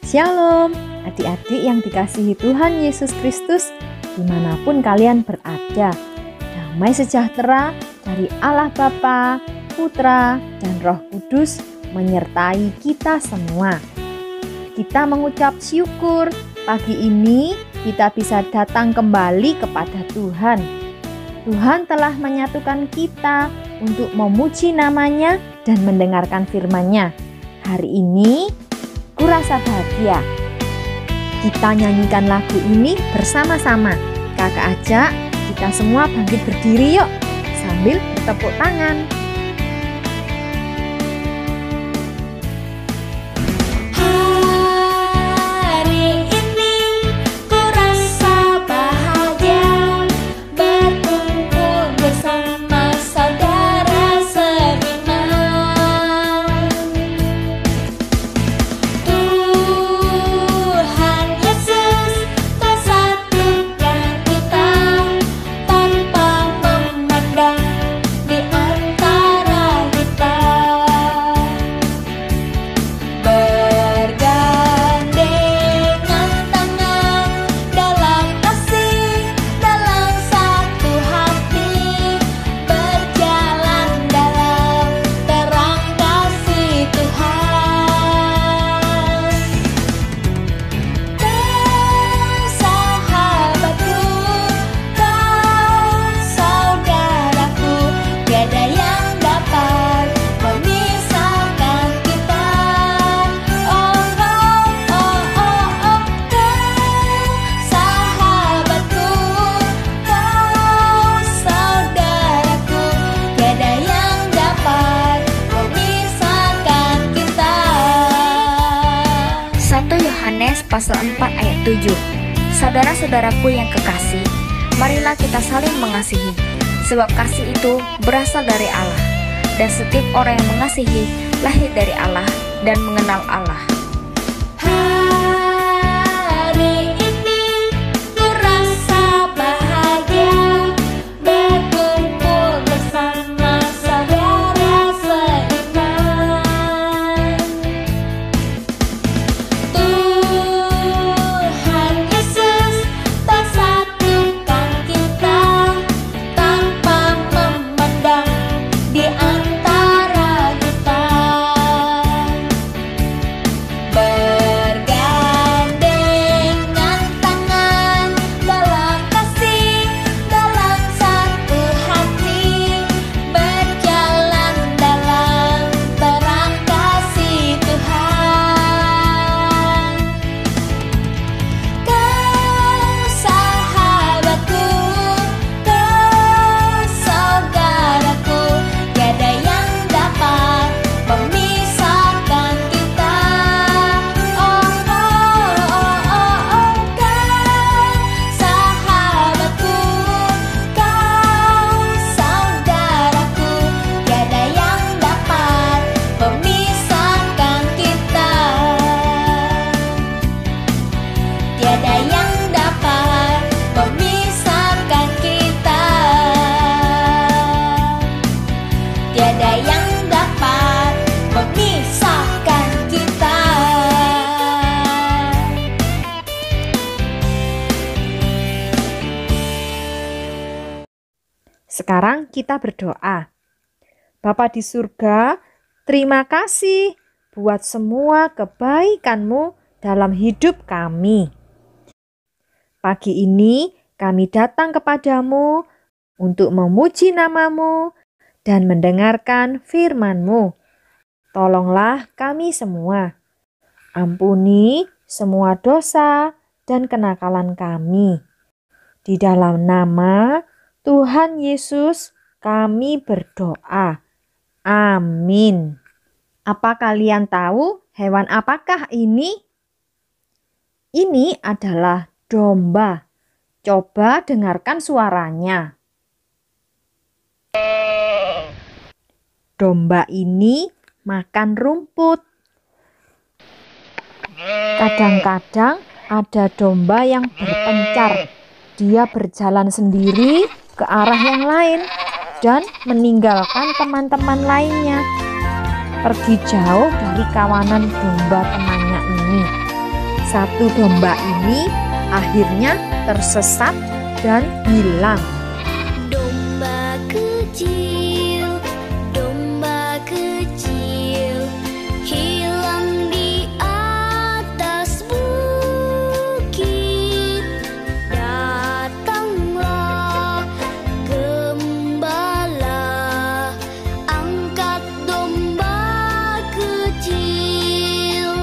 Shalom, adik-adik yang dikasihi Tuhan Yesus Kristus, dimanapun kalian berada. Damai sejahtera dari Allah Bapa, Putra, dan Roh Kudus menyertai kita semua. Kita mengucap syukur pagi ini kita bisa datang kembali kepada Tuhan. Tuhan telah menyatukan kita untuk memuji namanya dan mendengarkan firman-Nya. Hari ini kurasa bahagia. Kita nyanyikan lagu ini bersama-sama. Kakak ajak kita semua bangkit berdiri yuk, sambil bertepuk tangan. Pasal 4 ayat 7. Saudara-saudaraku yang kekasih, marilah kita saling mengasihi, sebab kasih itu berasal dari Allah, dan setiap orang yang mengasihi lahir dari Allah dan mengenal Allah. Sekarang kita berdoa. Bapa di surga, terima kasih buat semua kebaikan-Mu dalam hidup kami. Pagi ini kami datang kepadamu untuk memuji nama-Mu dan mendengarkan firman-Mu. Tolonglah kami semua. Ampuni semua dosa dan kenakalan kami. Di dalam nama Tuhan Yesus kami berdoa. Amin. Apa kalian tahu hewan apakah ini? Ini adalah domba. Coba dengarkan suaranya. Domba ini makan rumput. Kadang-kadang ada domba yang berpencar. Dia berjalan sendiri ke arah yang lain dan meninggalkan teman-teman lainnya. Pergi jauh dari kawanan domba temannya ini. Satu domba ini akhirnya tersesat dan hilang. Domba kecil, hilang di atas bukit. Datanglah gembala, angkat domba kecil.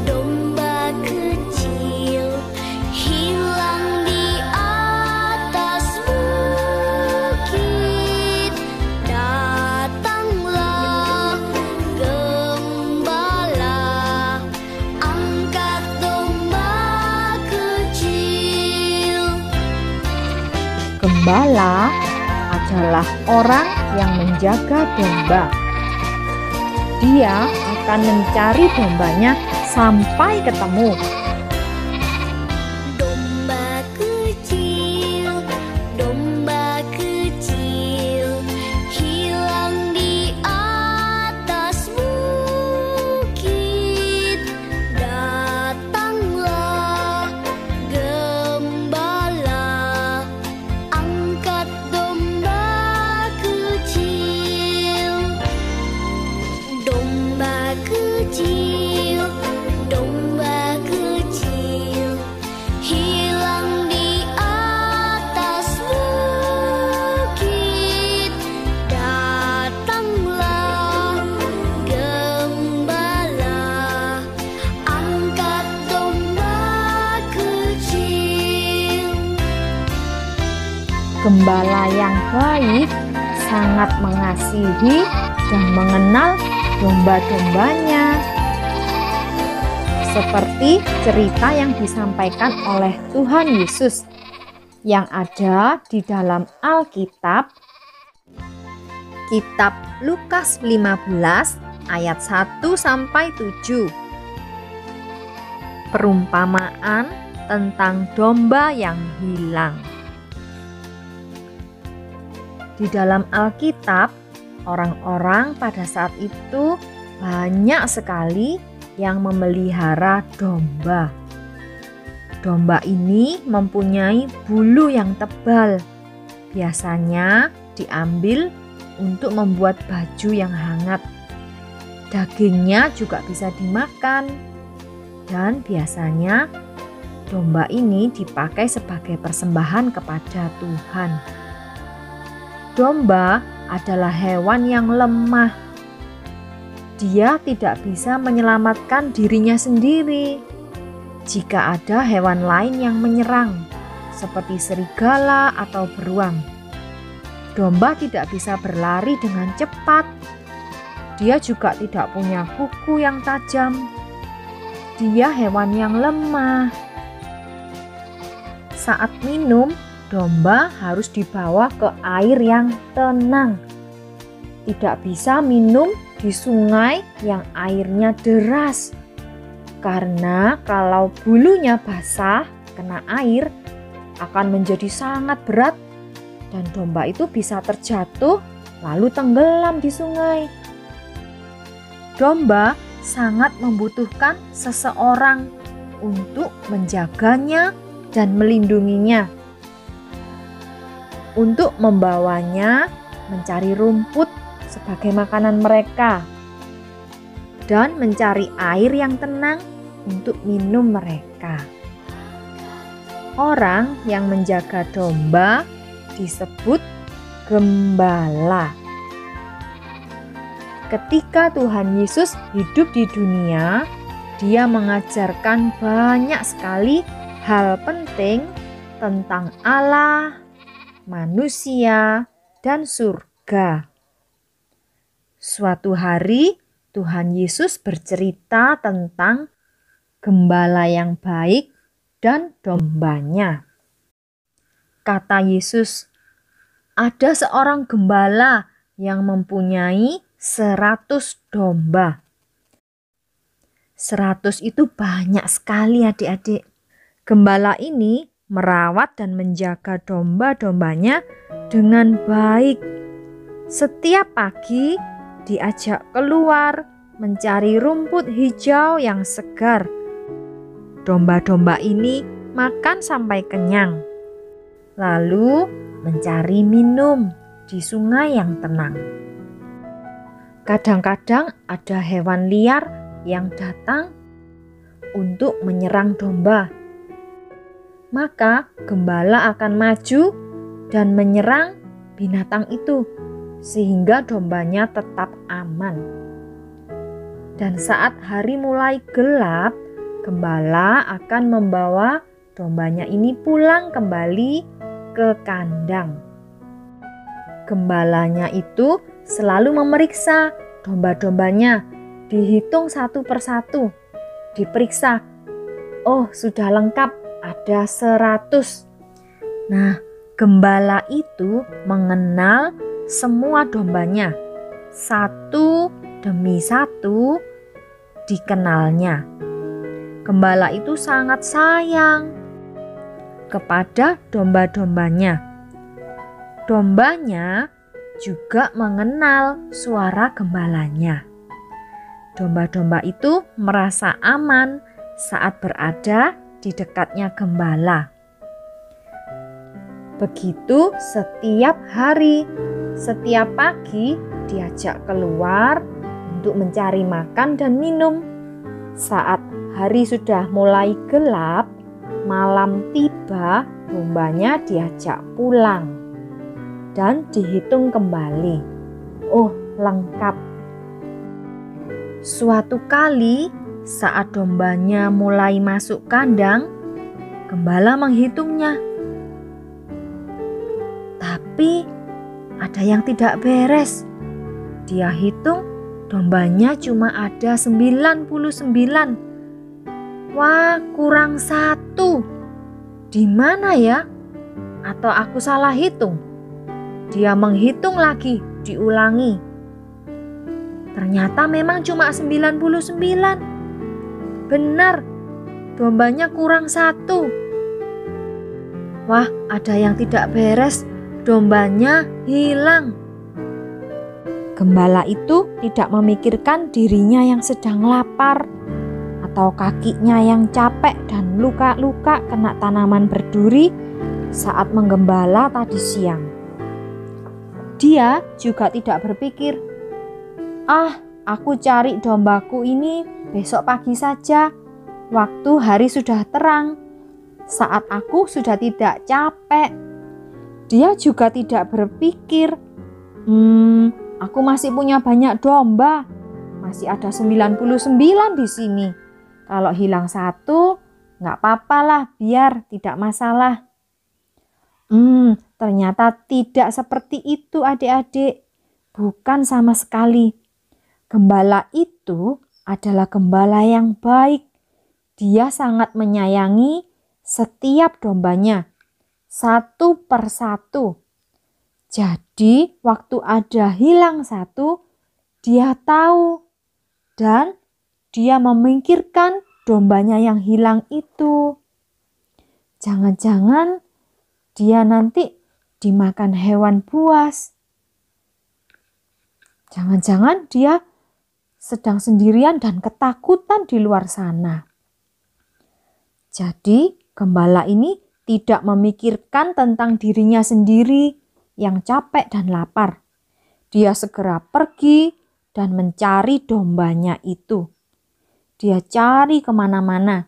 Domba kecil, hilang di atas bukit. Datanglah gembala, angkat domba kecil. Gembala adalah orang yang menjaga domba. Dia akan mencari dombanya sampai ketemu. Domba kecil, hilang di atas bukit. Datanglah gembala, angkat domba kecil. Domba kecil, hilang di atas bukit. Datanglah gembala, angkat domba kecil. Gembala yang baik sangat mengasihi dan mengenal domba-dombanya. Seperti cerita yang disampaikan oleh Tuhan Yesus yang ada di dalam Alkitab, kitab Lukas 15 ayat 1-7. Perumpamaan tentang domba yang hilang. Di dalam Alkitab, orang-orang pada saat itu banyak sekali yang memelihara domba. Domba ini mempunyai bulu yang tebal. Biasanya diambil untuk membuat baju yang hangat. Dagingnya juga bisa dimakan. Dan biasanya domba ini dipakai sebagai persembahan kepada Tuhan. Domba adalah hewan yang lemah. Dia tidak bisa menyelamatkan dirinya sendiri jika ada hewan lain yang menyerang, seperti serigala atau beruang. Domba tidak bisa berlari dengan cepat. Dia juga tidak punya kuku yang tajam. Dia hewan yang lemah. Saat minum, domba harus dibawa ke air yang tenang. Tidak bisa minum di sungai yang airnya deras. Karena kalau bulunya basah kena air akan menjadi sangat berat dan domba itu bisa terjatuh lalu tenggelam di sungai. Domba sangat membutuhkan seseorang untuk menjaganya dan melindunginya. Untuk membawanya mencari rumput sebagai makanan mereka dan mencari air yang tenang untuk minum mereka. Orang yang menjaga domba disebut gembala. Ketika Tuhan Yesus hidup di dunia, Dia mengajarkan banyak sekali hal penting tentang Allah, manusia, dan surga. Suatu hari Tuhan Yesus bercerita tentang gembala yang baik dan dombanya. Kata Yesus, ada seorang gembala yang mempunyai 100 domba. 100 itu banyak sekali adik-adik. Gembala ini merawat dan menjaga domba-dombanya dengan baik. Setiap pagi diajak keluar mencari rumput hijau yang segar. Domba-domba ini makan sampai kenyang, lalu mencari minum di sungai yang tenang. Kadang-kadang ada hewan liar yang datang untuk menyerang domba. Maka gembala akan maju dan menyerang binatang itu sehingga dombanya tetap aman. Dan saat hari mulai gelap, gembala akan membawa dombanya ini pulang kembali ke kandang. Gembalanya itu selalu memeriksa domba-dombanya, dihitung satu persatu, diperiksa. Oh, sudah lengkap, ada 100. Nah, gembala itu mengenal semua dombanya. Satu demi satu dikenalnya. Gembala itu sangat sayang kepada domba-dombanya. Dombanya juga mengenal suara gembalanya. Domba-domba itu merasa aman saat berada di dekatnya gembala. Begitu setiap hari, setiap pagi diajak keluar untuk mencari makan dan minum. Saat hari sudah mulai gelap, malam tiba, dombanya diajak pulang dan dihitung kembali. Oh, lengkap. Suatu kali saat dombanya mulai masuk kandang, gembala menghitungnya. Tapi ada yang tidak beres. Dia hitung dombanya cuma ada 99. Wah, kurang 1. Di mana ya? Atau aku salah hitung? Dia menghitung lagi, diulangi. Ternyata memang cuma 99. Benar, dombanya kurang 1. Wah, ada yang tidak beres, dombanya hilang. Gembala itu tidak memikirkan dirinya yang sedang lapar atau kakinya yang capek dan luka-luka kena tanaman berduri saat menggembala tadi siang. Dia juga tidak berpikir, aku cari dombaku ini besok pagi saja, waktu hari sudah terang, saat aku sudah tidak capek. Dia juga tidak berpikir, aku masih punya banyak domba, masih ada 99 di sini. Kalau hilang 1, nggak apa-apalah, biar tidak masalah. Ternyata tidak seperti itu adik-adik. Bukan sama sekali. Gembala itu adalah gembala yang baik. Dia sangat menyayangi setiap dombanya, satu persatu. Jadi waktu ada hilang 1, dia tahu. Dan dia memikirkan dombanya yang hilang itu. Jangan-jangan dia nanti dimakan hewan buas. Jangan-jangan dia sedang sendirian dan ketakutan di luar sana. Jadi gembala ini tidak memikirkan tentang dirinya sendiri yang capek dan lapar. Dia segera pergi dan mencari dombanya itu. Dia cari kemana-mana.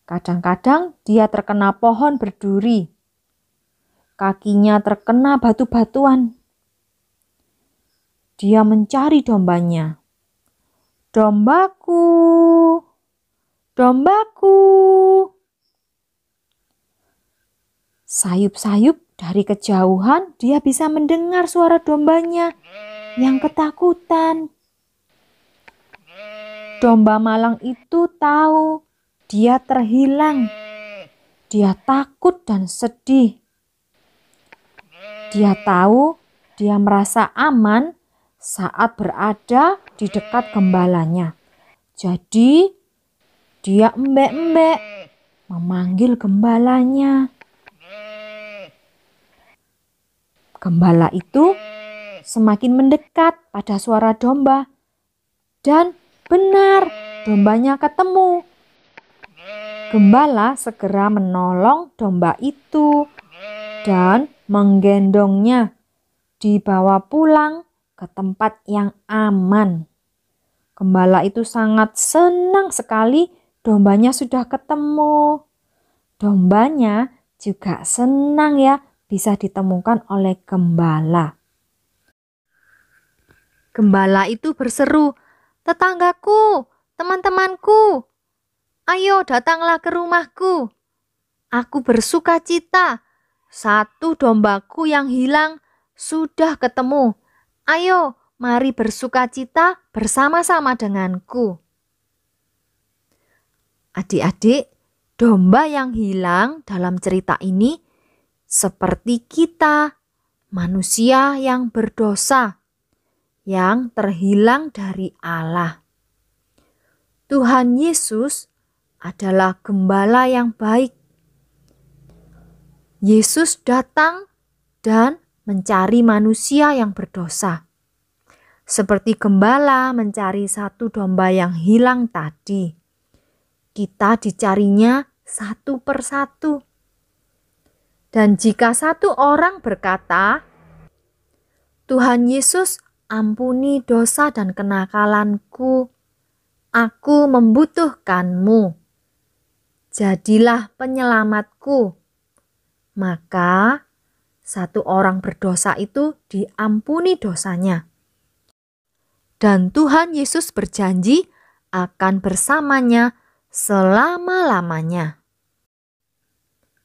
Kadang-kadang dia terkena pohon berduri. Kakinya terkena batu-batuan. Dia mencari dombanya. Dombaku, dombaku. Sayup-sayup dari kejauhan dia bisa mendengar suara dombanya yang ketakutan. Domba malang itu tahu dia terhilang. Dia takut dan sedih. Dia tahu dia merasa aman saat berada di dekat gembalanya. Jadi dia embek-embek memanggil gembalanya. Gembala itu semakin mendekat pada suara domba Dan benar, dombanya ketemu. Gembala segera menolong domba itu dan menggendongnya, dibawa pulang ke tempat yang aman. Gembala itu sangat senang sekali dombanya sudah ketemu. Dombanya juga senang ya bisa ditemukan oleh gembala. Gembala itu berseru, "Tetanggaku, teman-temanku, ayo datanglah ke rumahku. Aku bersuka cita. Satu dombaku yang hilang sudah ketemu. Ayo, mari bersuka cita bersama-sama denganku." Adik-adik, domba yang hilang dalam cerita ini seperti kita, manusia yang berdosa, yang terhilang dari Allah. Tuhan Yesus adalah gembala yang baik. Yesus datang dan mencari manusia yang berdosa. Seperti gembala mencari satu domba yang hilang tadi. Kita dicarinya satu persatu. Dan jika satu orang berkata, "Tuhan Yesus, ampuni dosa dan kenakalanku. Aku membutuhkanmu. Jadilah penyelamatku." Maka satu orang berdosa itu diampuni dosanya. Dan Tuhan Yesus berjanji akan bersamanya selama-lamanya.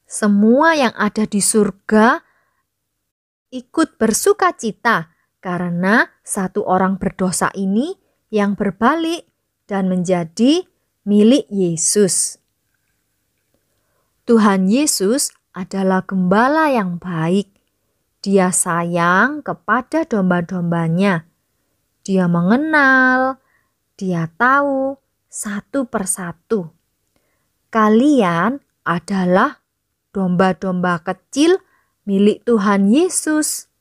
Semua yang ada di surga ikut bersuka cita karena satu orang berdosa ini yang berbalik dan menjadi milik Yesus. Tuhan Yesus adalah gembala yang baik. Dia sayang kepada domba-dombanya. Dia mengenal, dia tahu satu persatu. Kalian adalah domba-domba kecil milik Tuhan Yesus.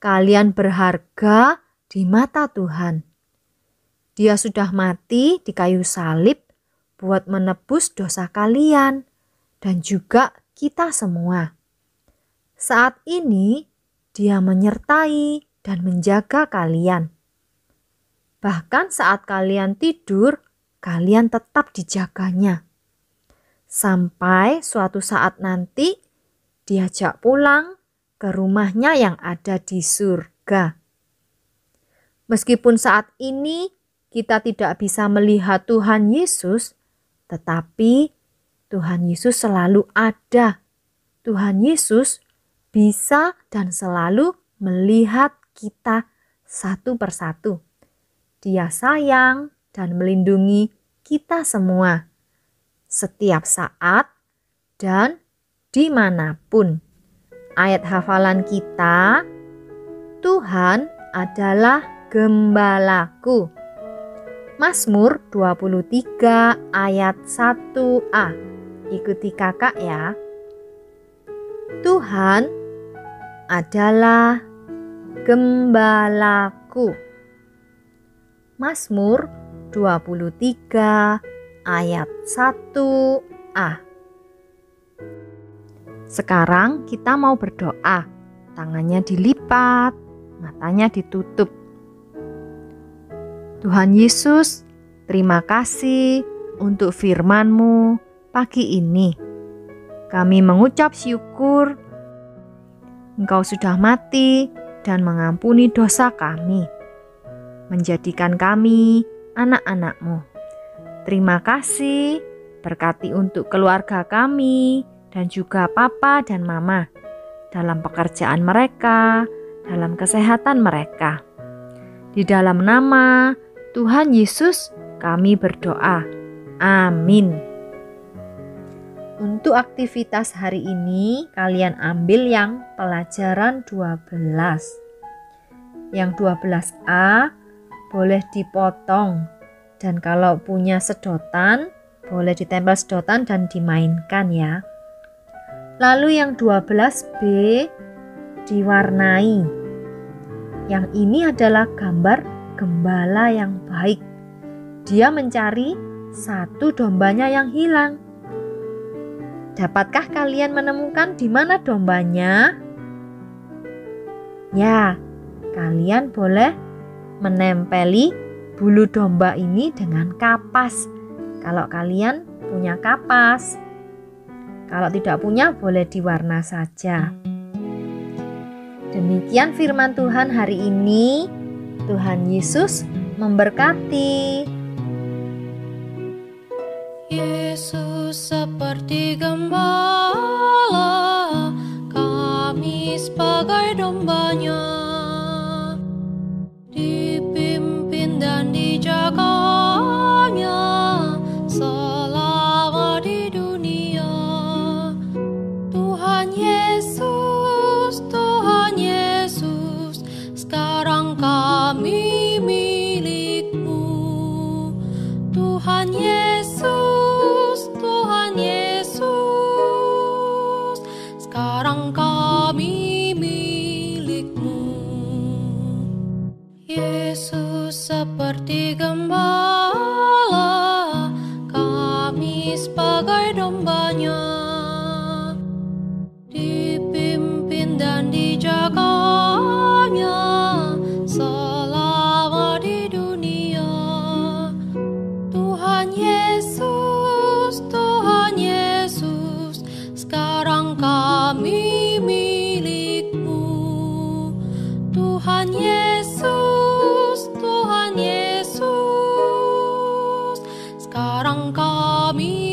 Kalian berharga di mata Tuhan. Dia sudah mati di kayu salib buat menebus dosa kalian dan juga kita semua. Saat ini dia menyertai dan menjaga kalian. Bahkan saat kalian tidur, kalian tetap dijaganya. Sampai suatu saat nanti diajak pulang ke rumahnya yang ada di surga. Meskipun saat ini kita tidak bisa melihat Tuhan Yesus, tetapi Tuhan Yesus selalu ada. Tuhan Yesus bisa dan selalu melihat kita satu persatu. Dia sayang dan melindungi kita semua, setiap saat dan dimanapun. Ayat hafalan kita, Tuhan adalah gembalaku. Mazmur 23 ayat 1a. Ikuti kakak ya. Tuhan adalah gembalaku. Mazmur 23 ayat 1a. Sekarang kita mau berdoa. Tangannya dilipat, matanya ditutup. Tuhan Yesus, terima kasih untuk firman-Mu pagi ini. Kami mengucap syukur Engkau sudah mati dan mengampuni dosa kami, menjadikan kami anak-anak-Mu. Terima kasih, berkati untuk keluarga kami dan juga papa dan mama dalam pekerjaan mereka, dalam kesehatan mereka. Di dalam nama Tuhan Yesus kami berdoa. Amin. Untuk aktivitas hari ini kalian ambil yang pelajaran 12. Yang 12A boleh dipotong dan kalau punya sedotan boleh ditempel sedotan dan dimainkan ya. Lalu yang 12B diwarnai. Yang ini adalah gambar gembala yang baik. Dia mencari satu dombanya yang hilang. Dapatkah kalian menemukan di mana dombanya? Ya, kalian boleh menempeli bulu domba ini dengan kapas. Kalau kalian punya kapas. Kalau tidak punya, boleh diwarna saja. Demikian firman Tuhan hari ini. Tuhan Yesus memberkati. Yesus seperti gembala, kami sebagai dombanya, dipimpin dan dijaganya selama di dunia. Tuhan Yesus, sekarang kami milik-Mu. Tuhan Yesus, sekarang kami milik-Mu. Yesus seperti gembala, kami sebagai dombanya, dipimpin dan dijaganya selama di dunia. Tuhan Yesus, sekarang kami milik-Mu. Tuhan Yesus, sekarang kami